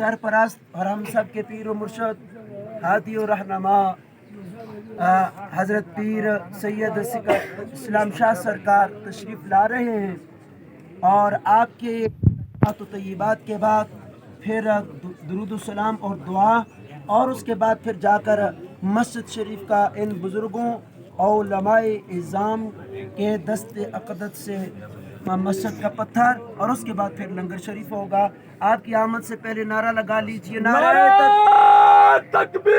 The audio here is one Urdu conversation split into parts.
سرپرست اور ہم سب کے پیر و مرشد ہادی و رہنما حضرت پیر سید اسلام شاہ سرکار تشریف لا رہے ہیں، اور آپ کے بات و طیبات کے بعد پھر درود و سلام اور دعا، اور اس کے بعد پھر جا کر مسجد شریف کا ان بزرگوں اور علماء اعظام کے دست اقدس سے مسجد کا پتھر، اور اس کے بعد پھر لنگر شریف ہوگا۔ آپ کی آمد سے پہلے نعرہ لگا لیجئے، نعرہ تکبیر،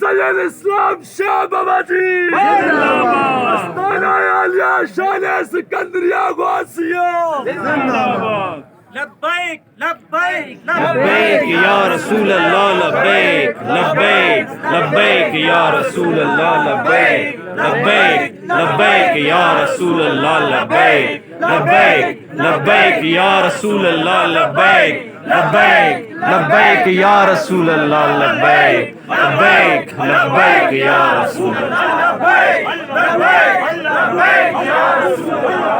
سید اسلام شاہ بابا جی آستانہ عالیہ شان سکندریہ غوثیہ لبیک لبیک لبیک یا رسول اللہ لبیک لبیک لبیک یا رسول اللہ لبیک لبیک لبیک یا رسول اللہ لبیک لبیک لبیک یا رسول اللہ لبیک لبیک لبیک یا رسول اللہ لبیک لبیک لبیک یا رسول اللہ لبیک لبیک لبیک یا رسول اللہ۔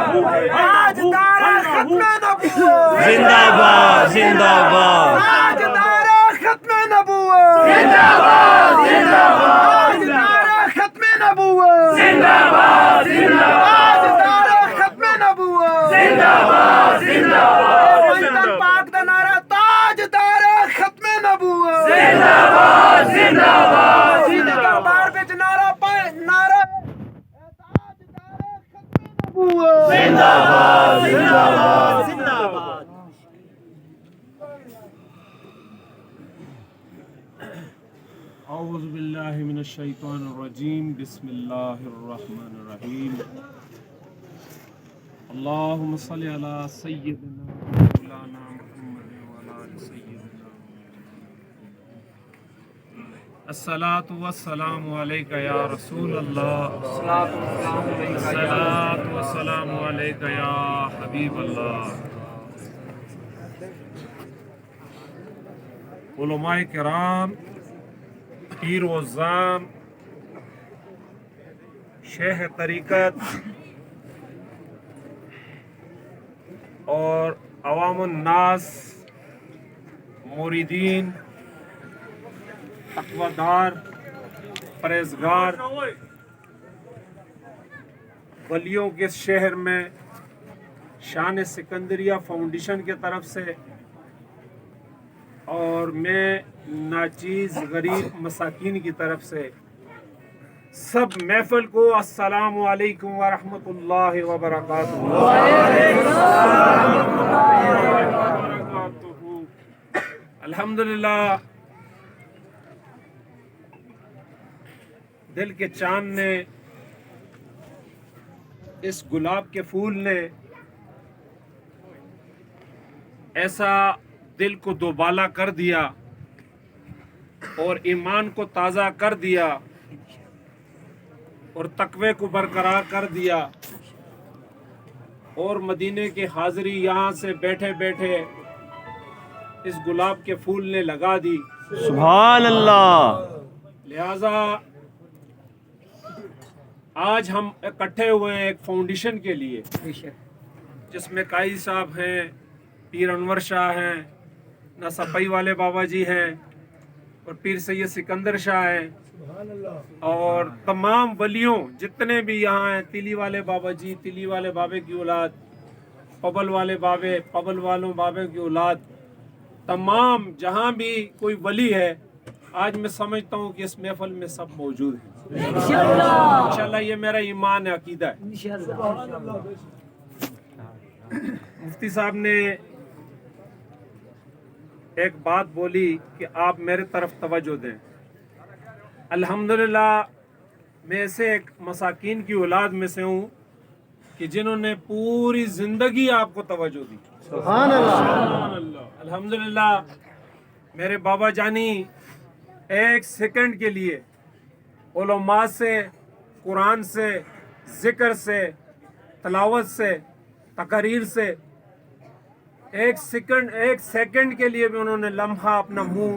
تاجدار ختم نبوت زندہ باد زندہ باد تاجدار ختم نبوت زندہ باد زندہ باد تاجدار ختم نبوت زندہ باد زندہ باد تاجدار ختم نبوت زندہ باد زندہ باد وطن پاک دا نعرہ تاجدار ختم نبوت زندہ باد زندہ باد سیدھے دربار وچ نعرہ نعرہ تاجدار ختم نبوت زندہ باد زندہ باد زندہ باد۔ اعوذ باللہ من الشیطان الرجیم، بسم اللہ الرحمن الرحیم۔ اللہم صلی علی سیدنا مولانا محمد وعلی آل سیدنا الصلاۃ والسلام علیک یا رسول اللہ، الصلاۃ والسلام علیک یا حبیب اللہ۔ علماء کرام، پیر و عظام، شیخ طریقت اور عوام الناس، مریدین، تقویدار، پرہیزگار، ولیوں کے شہر میں شان سکندریہ فاؤنڈیشن کی طرف سے اور میں ناچیز غریب مساکین کی طرف سے سب محفل کو السلام علیکم ورحمۃ اللہ وبرکاتہ۔ الحمدللہ، دل کے چاند نے، اس گلاب کے پھول نے ایسا دل کو دوبالا کر دیا اور ایمان کو تازہ کر دیا اور تقوی کو برقرار کر دیا، اور مدینے کی حاضری یہاں سے بیٹھے بیٹھے اس گلاب کے پھول نے لگا دی۔ سبحان اللہ۔ لہذا آج ہم اکٹھے ہوئے ہیں ایک فاؤنڈیشن کے لیے، جس میں قائد صاحب ہیں، پیر انور شاہ ہیں، ناسپائی والے بابا جی ہیں، اور پیر سید سکندر شاہ ہیں، اور تمام ولیوں جتنے بھی یہاں ہیں، تیلی والے بابا جی، تیلی والے بابے کی اولاد، پبل والے بابے، پبل والوں بابے کی اولاد، تمام جہاں بھی کوئی ولی ہے، آج میں سمجھتا ہوں کہ اس محفل میں سب موجود ہیں انشاءاللہ۔ یہ میرا ایمان ہے، عقیدہ ہے۔ مفتی صاحب نے ایک بات بولی کہ آپ میرے طرف توجہ دیں۔ الحمدللہ، میں ایسے ایک مساکین کی اولاد میں سے ہوں کہ جنہوں نے پوری زندگی آپ کو توجہ دی۔ سبحان اللہ۔ الحمدللہ، میرے بابا جانی ایک سیکنڈ کے لیے علماء سے، قرآن سے، ذکر سے، تلاوت سے، تقریر سے ایک سیکنڈ کے لیے بھی انہوں نے لمحہ اپنا منہ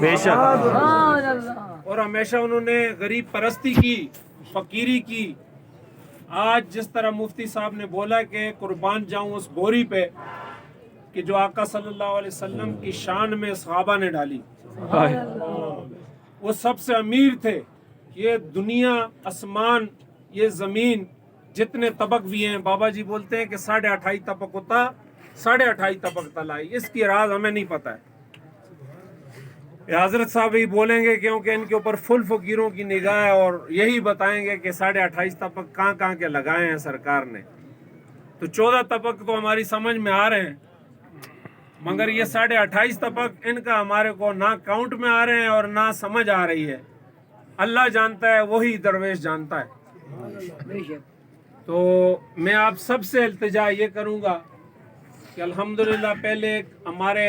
بے شک اور ہمیشہ انہوں نے غریب پرستی کی, فقیری کی. آج جس طرح مفتی صاحب نے بولا کہ قربان جاؤں اس بوری پہ کہ جو آقا صلی اللہ علیہ وسلم کی شان میں صحابہ نے ڈالی. وہ سب سے امیر تھے. یہ دنیا, آسمان, یہ زمین جتنے طبق بھی ہیں, بابا جی بولتے ہیں کہ 28.5 طبق ہوتا, 28.5 طبق تلائی. اس کی راز ہمیں نہیں پتہ ہے. یہ حضرت صاحب ہی بولیں گے کیونکہ ان کے اوپر فل فقیروں کی نگاہ ہے, اور یہی بتائیں گے کہ 28.5 طبق کہاں کہاں کے لگائے ہیں سرکار نے. تو 14 طبق تو ہماری سمجھ میں آ رہے ہیں, مگر یہ 28.5 طبق ان کا ہمارے کو نہ کاؤنٹ میں آ رہے ہیں اور نہ سمجھ آ رہی ہے. اللہ جانتا ہے, وہی درویش جانتا ہے. تو میں آپ سب سے التجا یہ کروں گا کہ الحمدللہ پہلے ہمارے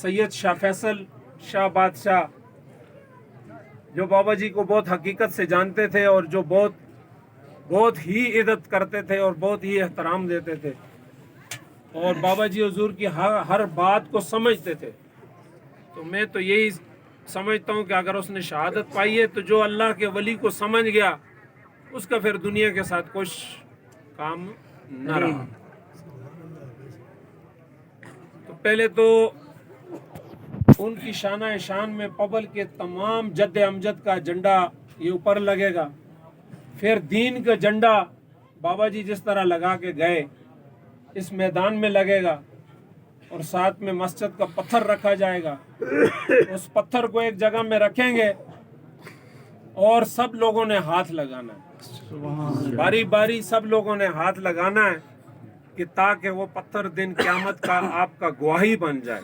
سید شاہ فیصل شاہ بادشاہ جو بابا جی کو بہت حقیقت سے جانتے تھے اور جو بہت ہی عزت کرتے تھے اور بہت ہی احترام دیتے تھے, اور بابا جی حضور کی ہر بات کو سمجھتے تھے. تو میں تو یہی سمجھتا ہوں کہ اگر اس نے شہادت پائی ہے تو جو اللہ کے ولی کو سمجھ گیا اس کا پھر دنیا کے ساتھ کچھ کام نہ رہا. تو پہلے تو ان کی شانہ شان میں پبل کے تمام جد امجد کا جھنڈا یہ اوپر لگے گا. پھر دین کا جھنڈا بابا جی جس طرح لگا کے گئے اس میدان میں لگے گا, اور ساتھ میں مسجد کا پتھر رکھا جائے گا. اس پتھر کو ایک جگہ میں رکھیں گے اور سب لوگوں نے ہاتھ لگانا ہے, باری باری سب لوگوں نے ہاتھ لگانا ہے کہ تاکہ وہ پتھر دن قیامت کا آپ کا گواہی بن جائے.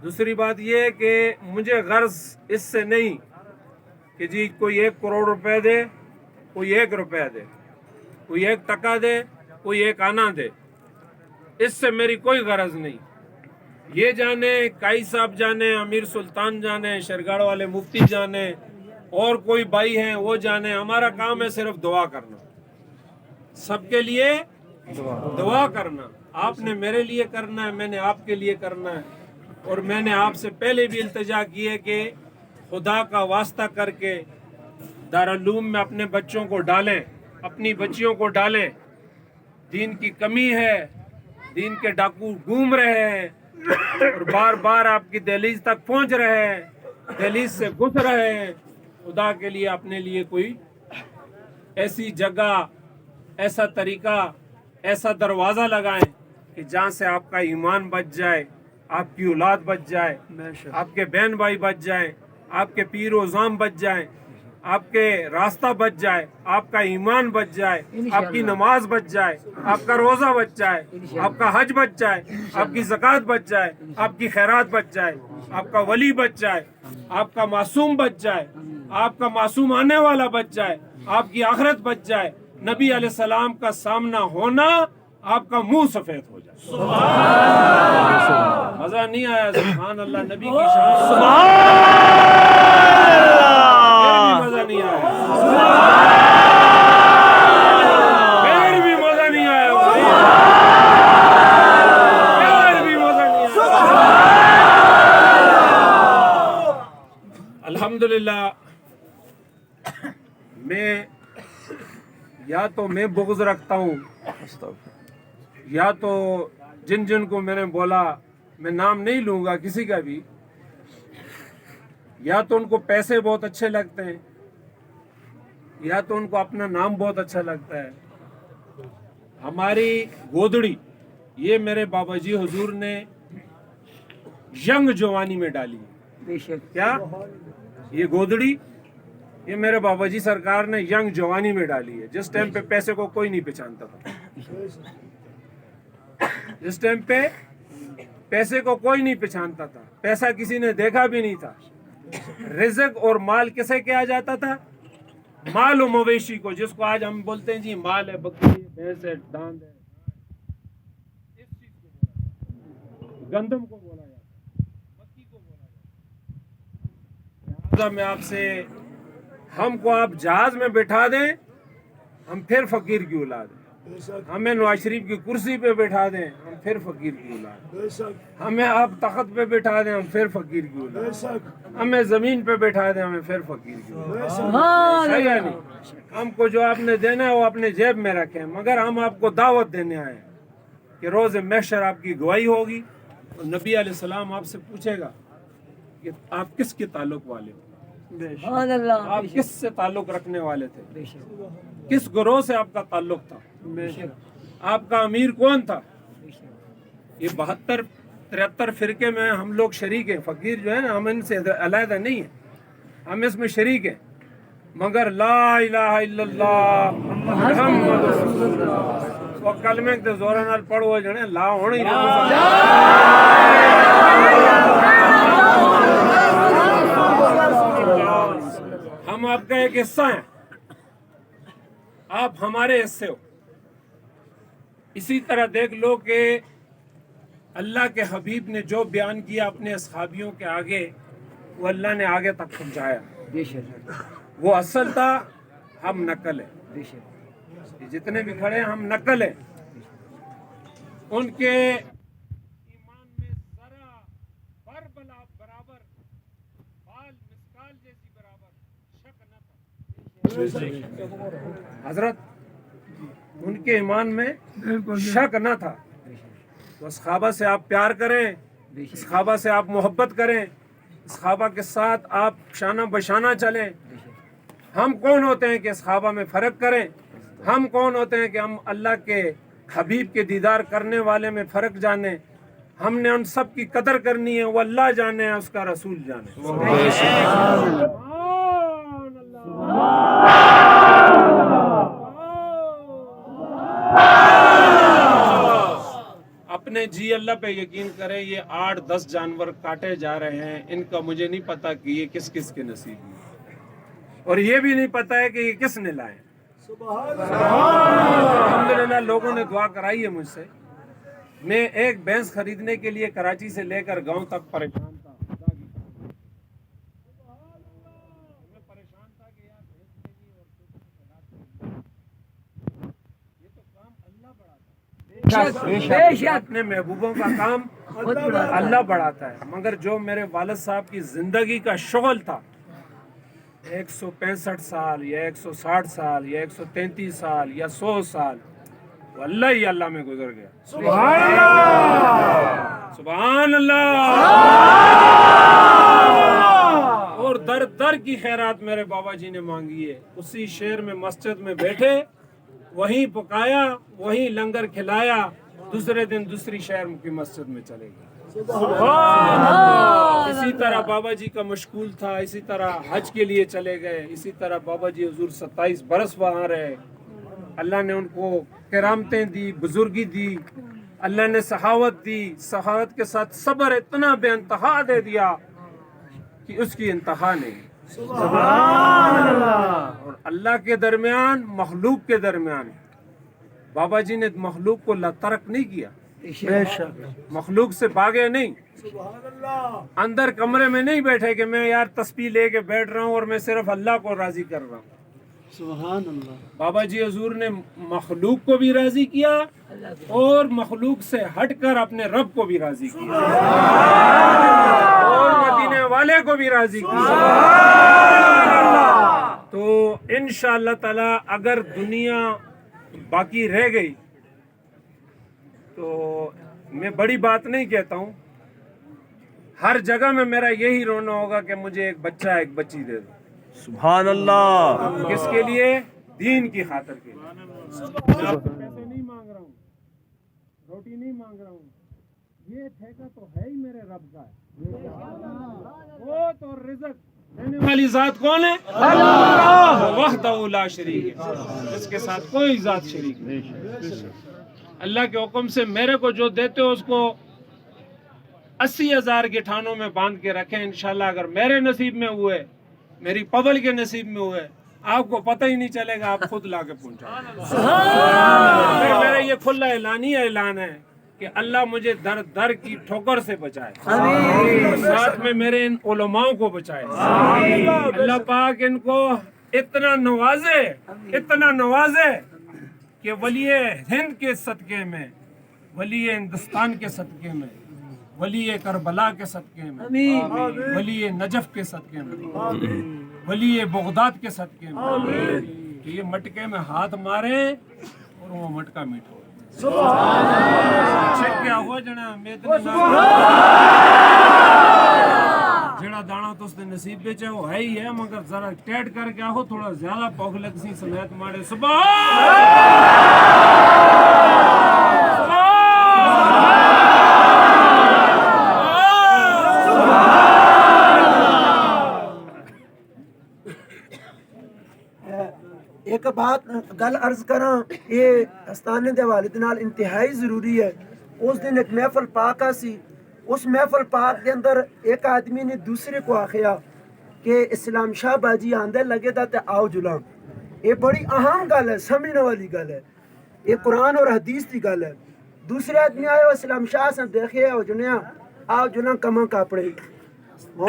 دوسری بات یہ ہے کہ مجھے غرض اس سے نہیں کہ جی کوئی 1 کروڑ روپے دے, کوئی 1 روپے دے, کوئی 1 ٹکا دے, کوئی 1 آنا دے. اس سے میری کوئی غرض نہیں. یہ جانے کائی صاحب جانے, امیر سلطان جانے, شرگاڑ والے مفتی جانے, اور کوئی بھائی ہیں وہ جانے. ہمارا کام ہے صرف دعا کرنا, سب کے لیے دعا کرنا. آپ نے میرے لیے کرنا ہے, میں نے آپ کے لیے کرنا ہے. اور میں نے آپ سے پہلے بھی التجا کی ہے کہ خدا کا واسطہ کر کے دارالعلوم میں اپنے بچوں کو ڈالیں, اپنی بچیوں کو ڈالیں. دین کی کمی ہے, دین کے ڈاکو گھوم رہے ہیں اور بار بار آپ کی دہلیز تک پہنچ رہے ہیں, دہلیز سے گھس رہے ہیں. خدا کے لیے اپنے لیے کوئی ایسی جگہ, ایسا طریقہ, ایسا دروازہ لگائیں کہ جہاں سے آپ کا ایمان بچ جائے, آپ کی اولاد بچ جائے, آپ کے بہن بھائی بچ جائیں, آپ کے پیر و زام بچ جائیں, آپ کے راستہ بچ جائے, آپ کا ایمان بچ جائے, آپ کی نماز بچ جائے, آپ کا روزہ بچ جائے, آپ کا حج بچ جائے, آپ کی زکوٰۃ بچ جائے, آپ کی خیرات بچ جائے, آپ کا ولی بچ جائے, آپ کا معصوم بچ جائے, آپ کا معصوم آنے والا بچ جائے, آپ کی آخرت بچ جائے, نبی علیہ السلام کا سامنا ہونا, آپ کا منہ سفید ہو جائے. مزہ نہیں آیا؟ سبحان اللہ. نبی کی شان, مزہ نہیں آیا, پھر بھی مزہ نہیں آیا, پھر بھی مزہ نہیں آیا. الحمدللہ میں بغض رکھتا ہوں, یا تو جن کو میں نے بولا, میں نام نہیں لوں گا کسی کا بھی, یا تو ان کو پیسے بہت اچھے لگتے ہیں, یا تو ان کو اپنا نام بہت اچھا لگتا ہے. ہماری گودڑی یہ میرے بابا جی حضور نے ینگ جوانی میں ڈالی. کیا یہ گودڑی یہ میرے بابا جی سرکار نے ینگ جوانی میں ڈالی ہے, جس ٹائم پہ پیسے کو کوئی نہیں پہچانتا تھا, جس ٹائم پہ پیسے کو کوئی نہیں پہچانتا تھا, پیسہ کسی نے دیکھا بھی نہیں تھا. رزق اور مال کسے کہا جاتا تھا؟ مال و مویشی کو, جس کو آج ہم بولتے ہیں جی مال ہے, بکری ہے, بھینس ہے, ڈانگ ہے, اس چیز کو بولا جاتا, گندم کو بولا جاتا, مکھی کو بولا جاتا. لہذا میں آپ سے, ہم کو آپ جہاز میں بٹھا دیں, ہم پھر فقیر کی اولاد ہیں. ہمیں نواز شریف کی کرسی پہ بٹھا دیں ہم پھر فقیر کی اولاد، ہمیں آپ تخت پہ بٹھا دیں ہم پھر فقیر کی اولاد، ہمیں زمین پہ بٹھا دیں ہمیں پھر فقیر کی اولاد۔ صحیح ہے نہیں؟ ہم کو جو آپ نے دینا ہے وہ اپنے جیب میں رکھیں، مگر ہم آپ کو دعوت دینے آئے ہیں کہ روز محشر آپ کی گواہی ہوگی اور نبی علیہ السلام آپ سے پوچھے گا کہ آپ کس کے تعلق والے ہو، آپ کس سے تعلق رکھنے والے تھے، کس گروہ سے آپ کا تعلق تھا، آپ کا امیر کون تھا۔ یہ 72-73 فرقے میں ہم لوگ شریک ہیں، فقیر جو ہے نا ہم ان سے علیحدہ نہیں ہیں، ہم اس میں شریک ہیں، مگر لا الہ الا اللہ محمد رسول اللہ وہ کلمے کے زور نال پڑھو جنے لا ہونی ہم آپ کا ایک حصہ ہیں، آپ ہمارے حصے ہو۔ اسی طرح دیکھ لو کہ اللہ کے حبیب نے جو بیان کیا اپنے اصحابیوں کے آگے وہ اللہ نے آگے تک پہنچایا، وہ اصل تھا، ہم نقل ہیں، جتنے بھی کھڑے ہیں ہم نقل ہیں، ان کے ایمان میں ذرا بر برابر بال مسکال جیسی برابر شک نہ تھا حضرت، ان کے ایمان میں شک نہ تھا۔ تو صحابہ سے آپ پیار کریں، صحابہ سے آپ محبت کریں، صحابہ کے ساتھ آپ شانہ بشانہ چلیں۔ ہم کون ہوتے ہیں کہ صحابہ میں فرق کریں؟ ہم کون ہوتے ہیں کہ ہم اللہ کے حبیب کے دیدار کرنے والے میں فرق جانیں؟ ہم نے ان سب کی قدر کرنی ہے، وہ اللہ جانے اس کا رسول جانے۔ اپنے جی اللہ پہ یقین کریں، یہ 8-10 جانور کاٹے جا رہے ہیں، ان کا مجھے نہیں پتا کہ یہ کس کس کے نصیب میں، اور یہ بھی نہیں پتا ہے کہ یہ کس نے لائے۔ الحمدللہ لوگوں نے دعا کرائی ہے مجھ سے، میں ایک بھینس خریدنے کے لیے کراچی سے لے کر گاؤں تک پریشان تھا، میں پریشان تھا کہ یار بھینس لینی اور یہ تو کام اللہ بڑھاتا ہے، اپنے محبوبوں کا کام اللہ بڑھاتا ہے، مگر جو میرے والد صاحب کی زندگی کا شغل تھا 165 سال یا 160 سال یا 133 سال یا 100 سال، وہ اللہ ہی اللہ میں گزر گیا۔ سبحان اللہ، سبحان اللہ۔ اور در در کی خیرات میرے بابا جی نے مانگی ہے، اسی شہر میں مسجد میں بیٹھے، وہیں پکایا، وہیں لنگر کھلایا، دوسرے دن دوسری شہر کی مسجد میں چلے گئے۔ اسی طرح بابا جی کا مشغول تھا، اسی طرح حج کے لیے چلے گئے، اسی طرح بابا جی حضور 27 برس وہاں رہے، اللہ نے ان کو کرامتیں دی، بزرگی دی، اللہ نے سخاوت دی، سخاوت کے ساتھ صبر اتنا بے انتہا دے دیا کہ اس کی انتہا نہیں۔ اور اللہ کے درمیان، مخلوق کے درمیان بابا جی نے مخلوق کو ترک نہیں کیا، مخلوق سے بھاگے نہیں، اندر کمرے میں نہیں بیٹھے کہ میں یار تسبیح لے کے بیٹھ رہا ہوں اور میں صرف اللہ کو راضی کر رہا ہوں۔ سبحان اللہ۔ بابا جی حضور نے مخلوق کو بھی راضی کیا اور مخلوق سے ہٹ کر اپنے رب کو بھی راضی کیا اور مدینے والے کو بھی راضی کیا۔ تو انشاءاللہ تعالی اگر دنیا باقی رہ گئی تو میں بڑی بات نہیں کہتا ہوں، ہر جگہ میں میرا یہی رونا ہوگا کہ مجھے ایک بچہ ایک بچی دے دو۔ سبحان اللہ۔ کس کے لیے؟ دین کی خاطر کے لیے۔ میں آپ سے پیسے نہیں مانگ رہا ہوں، روٹی نہیں مانگ رہا ہوں، یہ ٹھیکہ تو ہے ہی میرے رب کا ہے۔ وہ تو رزق دینے والی ذات کون ہے؟ اللہ وحدہ لا شریک ہے، جس کے ساتھ کوئی ذات شریک نہیں۔ اللہ کے حکم سے میرے کو جو دیتے ہو اس کو 80,000 گٹھانوں میں باندھ کے رکھیں، انشاءاللہ اگر میرے نصیب میں ہوئے، میری پبل کے نصیب میں ہوئے، آپ کو پتہ ہی نہیں چلے گا، آپ خود لا کے پہنچائیں۔ میرا یہ کھلا اعلانیہ اعلان ہے کہ اللہ مجھے در در کی ٹھوکر سے بچائے، ساتھ میں میرے ان علماؤں کو بچائے، اللہ پاک ان کو اتنا نوازے، اتنا نوازے کہ ولی ہند کے صدقے میں، ولی ہندوستان کے صدقے میں، ولی کربلا کے صدقے میں، ولی نجف کے صدقے میں، ولی بغداد کے صدقے میں، کہ یہ مٹکے میں ہاتھ مارے اور وہ مٹکا میٹھا چھک کیا ہوا جنا جڑا دانا تو اس نے نصیب بیچے وہ ہے ہی ہے، مگر ذرا ٹیٹ کر کے آہو تھوڑا زیادہ پوکھ لگ سی سمیت مارے ایک بات گل عرض کراں، یہ استانے دے والد نال انتہائی ضروری ہے۔ اس دن ایک محفل پاک سی، اس محفل پاک دے اندر ایک آدمی نے دوسرے کو آخیا کہ اسلام شاہ باجی آندے لگے دا تے آؤ جلام۔ یہ بڑی اہم گل ہے، سمجھنے والی گل ہے، یہ قرآن اور حدیث کی گل ہے۔ دوسرے آدمی آئے اسلام شاہ سے دیکھے او جنیا آؤ جلام کماں کاپڑے۔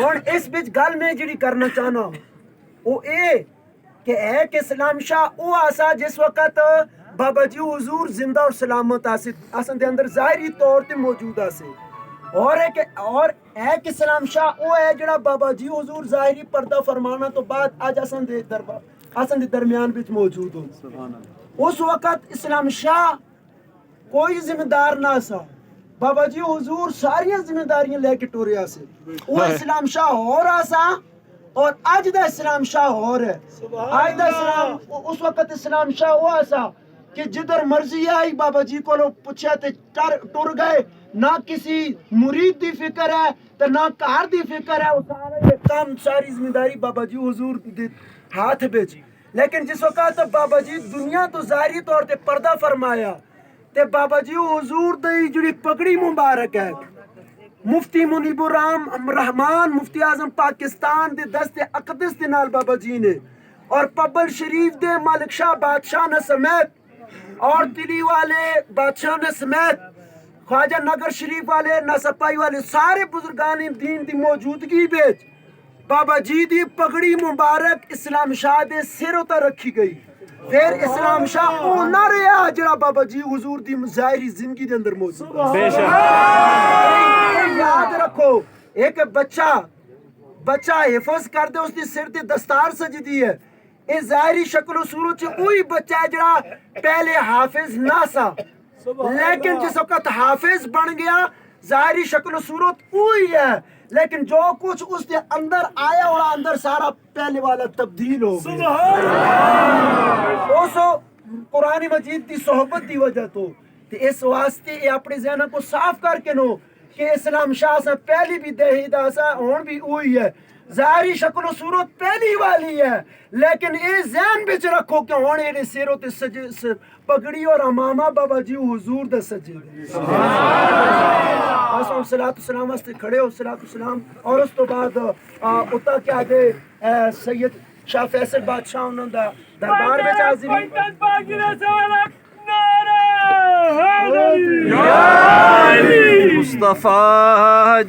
اور اس بچ گل میں جڑی کرنا چاہنا وہ اے کہ ایک اسلام شاہ او آسا جس وقت بابا جی حضور زندہ اور سلامت آسن دے اندر ظاہری طور تے موجود آسے، اور ایک اسلام شاہ او ہے جڑا بابا جی حضور ظاہری پردہ فرمانا تو بعد آج آسن دے درمیان بچ موجود ہو۔ اس وقت اسلام شاہ کوئی ذمہ دار نہ سا، بابا جی حضور ساری ذمہ داریاں لے کے ٹورے آسے۔ وہ اسلام شاہ ہو رہا سا اور آج دا اسلام شاہ ہو رہا ہے۔ آج دا اسلام اس وقت اسلام شاہ ہوا سا کہ جدھر مرضی آئی بابا جی کو لوگ پوچھے تے ٹر گئے، نہ کسی مرید دی فکر ہے تے نہ کار دی فکر ہے، وہ سارا یہ کام ساری ذمہ داری بابا جی حضور دے ہاتھ بچ۔ لیکن جس وقت بابا جی دنیا تو ظاہری طور تے پردہ فرمایا تے بابا جی حضور دی جڑی پگڑی مبارک ہے، مفتی منیب الرحمان مفتی اعظم پاکستان دے دست اقدس دے نال بابا جی نے اور پبل شریف دے ملک شاہ بادشاہ نے سمیت اور دلی والے بادشاہ نے سمیت خواجہ نگر شریف والے ناسپائی والے سارے بزرگان دین دی موجودگی بیچ بابا جی دی پگڑی مبارک اسلام شاہ دے سر اتر رکھی گئی۔ پھر اسلام شاہ او نہ رہا جڑا بابا جی حضور دی ظاہری زندگی دے اندر موجود ہے۔ یاد رکھو ایک بچہ حفظ کر دے اس دی سر تے دستار سجدی ہے، اے ظاہری شکل و صورت چ وہی بچہ ہے جڑا پہلے حافظ نہ سا، لیکن جس وقت حافظ بن گیا ظاہری شکل و صورت وہی ہے، لیکن جو کچھ اس کے اندر آیا اور اندر سارا پہلے والا تبدیل ہو گیا۔ دوستو قرآن مجید دی صحبت دی وجہ تو اس واسطے یہ اپنے ذہن کو صاف کر کے نو کہ اسلام شاہ سے پہلی بھی دہیدہ سا ہون بھی ہوئی ہے، ظاہری شکل و صورت پہلی والی ہے، لیکن یہ ذہن بچ رکھو کہ ہون یہ سیروں تے سجے پگڑی اور امامہ بابا جی حضور دے سجے ہم صلاۃ السلام واسطے کھڑے ہو، صلاۃ السلام، اور اس تو بعد اتا کیا دے سید شاہ فیصل بادشاہ انہوں دا دربار میں حاضری مصطفیٰ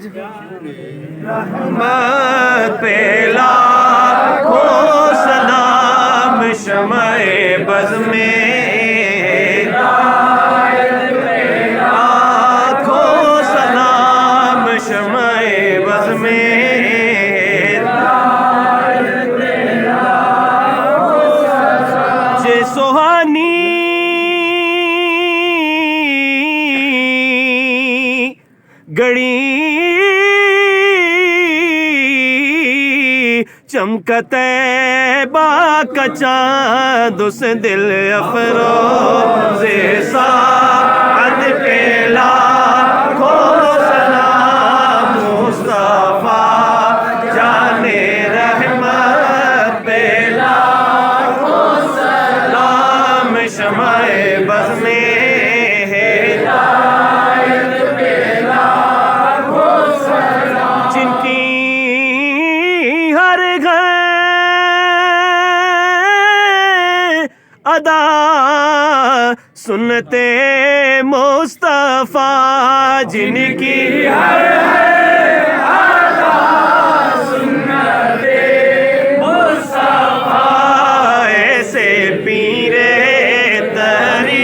رحمت پہ لاکھوں سلام، شمع بز میں لاکھوں سلام، شمع بز میں جے سوہانی گڑی چمکتے با کا چاند اس دل افروز سعد پہ لاکھوں سلام، مصطفیٰ جان رحمت پہ لاکھوں سلام، شمع بز میں ادا سنتے مصطفیٰ، جن کی ہر ادا سنتے مصطفیٰ، ایسے پیرے تری